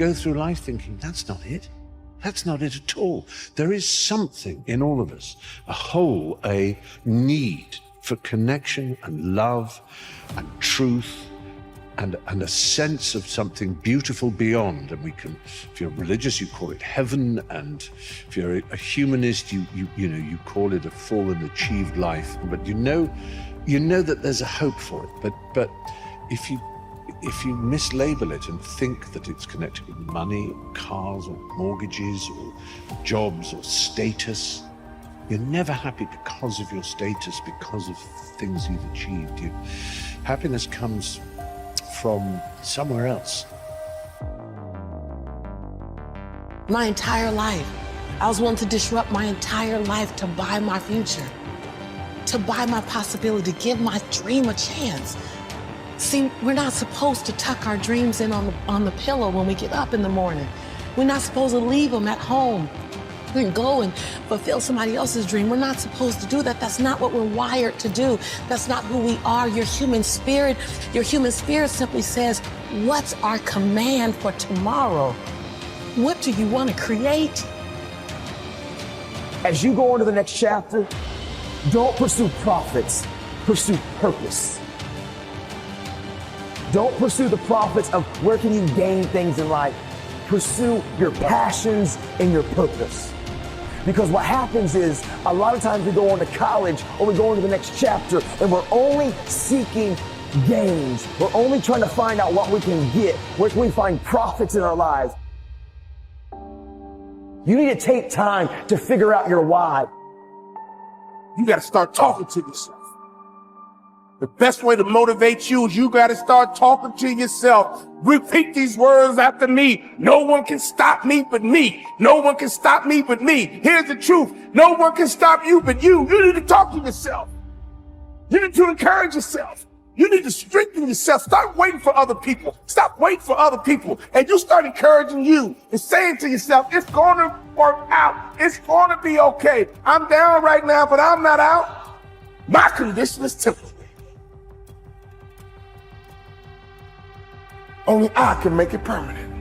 go through life thinking, that's not it. That's not it at all. There is something in all of us, a need for connection and love and truth and a sense of something beautiful beyond. And we can, if you're religious, you call it heaven, and if you're a humanist, you call it a full and achieved life. But you know that there's a hope for it. But if you mislabel it and think that it's connected with money or cars or mortgages or jobs or status, you're never happy because of your status, because of things you've achieved. Happiness comes from somewhere else. My entire life, I was willing to disrupt my entire life to buy my future, to buy my possibility, give my dream a chance. See, we're not supposed to tuck our dreams in on the pillow when we get up in the morning. We're not supposed to leave them at home and go and fulfill somebody else's dream. We're not supposed to do that. That's not what we're wired to do. That's not who we are. Your human spirit simply says, what's our command for tomorrow? What do you want to create? As you go into the next chapter, don't pursue profits, pursue purpose. Don't pursue the profits of where can you gain things in life. Pursue your passions and your purpose. Because what happens is, a lot of times we go on to college or we go into the next chapter and we're only seeking gains. We're only trying to find out what we can get. Where can we find profits in our lives? You need to take time to figure out your why. You got to start talking to yourself. The best way to motivate you is you got to start talking to yourself. Repeat these words after me. No one can stop me but me. No one can stop me but me. Here's the truth. No one can stop you but you. You need to talk to yourself. You need to encourage yourself. You need to strengthen yourself. Start waiting for other people. Stop waiting for other people. And you start encouraging you and saying to yourself, it's going to work out. It's going to be okay. I'm down right now, but I'm not out. My condition is temporary. Only I can make it permanent.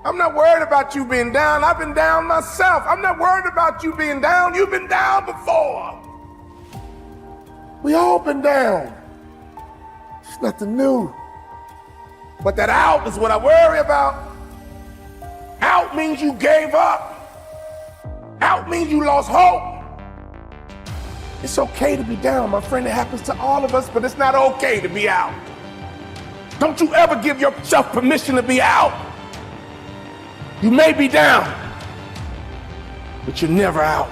I'm not worried about you being down. I've been down myself. I'm not worried about you being down. You've been down before. We all been down. It's nothing new. But that out is what I worry about. Out means you gave up. Out means you lost hope. It's okay to be down, my friend. It happens to all of us, but it's not okay to be out. Don't you ever give yourself permission to be out. You may be down, but you're never out.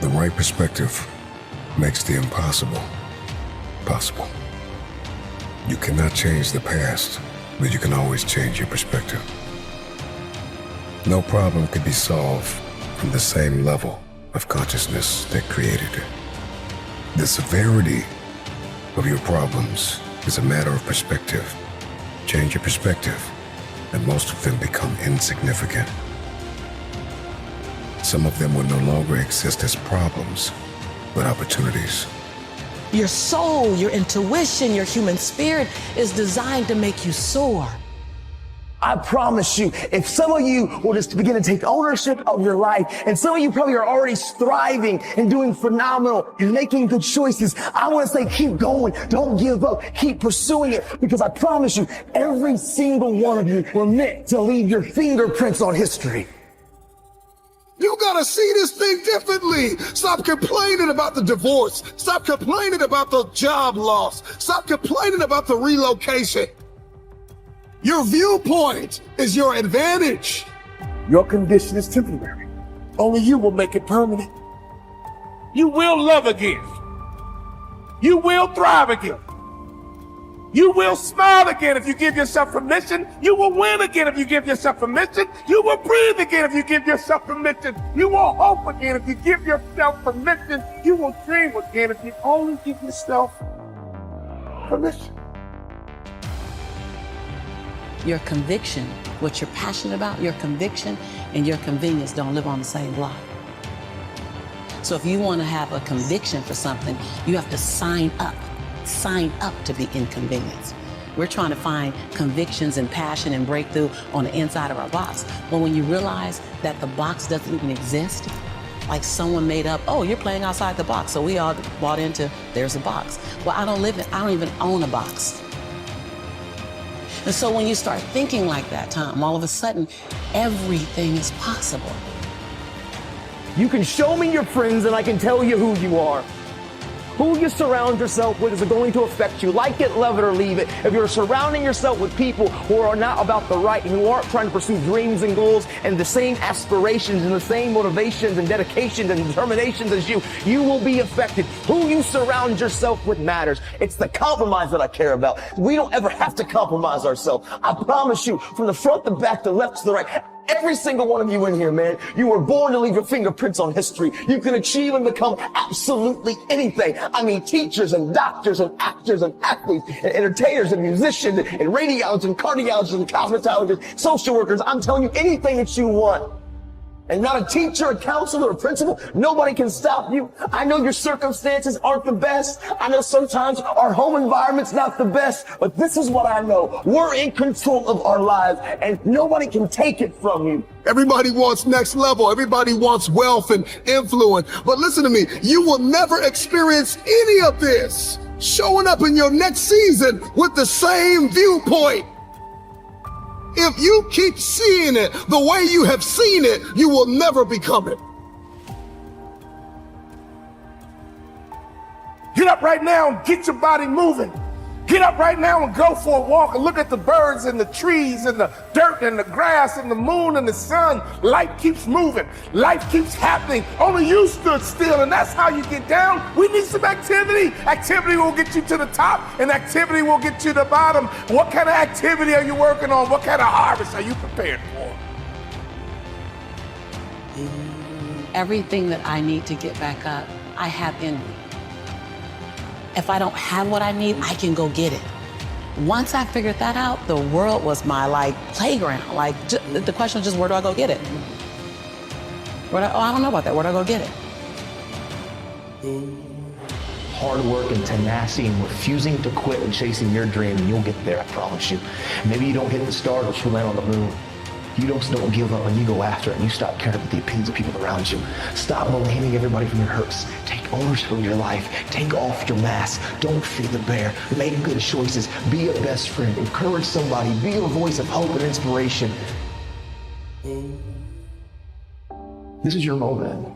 The right perspective makes the impossible possible. You cannot change the past, but you can always change your perspective. No problem can be solved from the same level of consciousness that created it. The severity of your problems is a matter of perspective. Change your perspective, and most of them become insignificant. Some of them will no longer exist as problems, but opportunities. Your soul, your intuition, your human spirit is designed to make you soar. I promise you, if some of you will just begin to take ownership of your life, and some of you probably are already thriving and doing phenomenal and making good choices, I want to say keep going. Don't give up. Keep pursuing it, because I promise you, every single one of you were meant to leave your fingerprints on history. You gotta see this thing differently. Stop complaining about the divorce. Stop complaining about the job loss. Stop complaining about the relocation. Your viewpoint is your advantage. Your condition is temporary. Only you will make it permanent. You will love again. You will thrive again. You will smile again if you give yourself permission. You will win again if you give yourself permission. You will breathe again if you give yourself permission. You will hope again if you give yourself permission. You will dream again if you only give yourself permission. Your conviction, what you're passionate about, your conviction and your convenience don't live on the same block. So if you want to have a conviction for something, you have to sign up to be inconvenienced. We're trying to find convictions and passion and breakthrough on the inside of our box. But when you realize that the box doesn't even exist, like someone made up, oh, you're playing outside the box. So we all bought into, there's a box. Well, I don't even own a box. And so when you start thinking like that, Tom, all of a sudden, everything is possible. You can show me your friends and I can tell you who you are. Who you surround yourself with is going to affect you. Like it, love it, or leave it. If you're surrounding yourself with people who are not about the right and who aren't trying to pursue dreams and goals and the same aspirations and the same motivations and dedications and determinations as you, you will be affected. Who you surround yourself with matters. It's the compromise that I care about. We don't ever have to compromise ourselves. I promise you, from the front to back, to left to the right, every single one of you in here, man, you were born to leave your fingerprints on history. You can achieve and become absolutely anything. I mean, teachers and doctors and actors and athletes and entertainers and musicians and radiologists and cardiologists and cosmetologists, social workers. I'm telling you, anything that you want. And not a teacher, a counselor, a principal, nobody can stop you. I know your circumstances aren't the best. I know sometimes our home environment's not the best, but this is what I know. We're in control of our lives and nobody can take it from you. Everybody wants next level. Everybody wants wealth and influence. But listen to me, you will never experience any of this showing up in your next season with the same viewpoint. If you keep seeing it the way you have seen it, you will never become it. Get up right now and get your body moving. Get up right now and go for a walk and look at the birds and the trees and the dirt and the grass and the moon and the sun. Life keeps moving. Life keeps happening. Only you stood still, and that's how you get down. We need some activity. Activity will get you to the top, and activity will get you to the bottom. What kind of activity are you working on? What kind of harvest are you prepared for? Everything that I need to get back up, I have in me. If I don't have what I need, I can go get it. Once I figured that out, the world was my playground. The question was just, where do I go get it? I don't know about that. Where do I go get it? Hard work and tenacity and refusing to quit and chasing your dream, and you'll get there, I promise you. Maybe you don't hit the stars, but you'll land on the moon. You don't give up and you go after it, and you stop caring about the opinions of people around you. Stop blaming everybody from your hurts. Take ownership of your life. Take off your mask. Don't fear the bear. Make good choices. Be a best friend. Encourage somebody. Be a voice of hope and inspiration. This is your moment.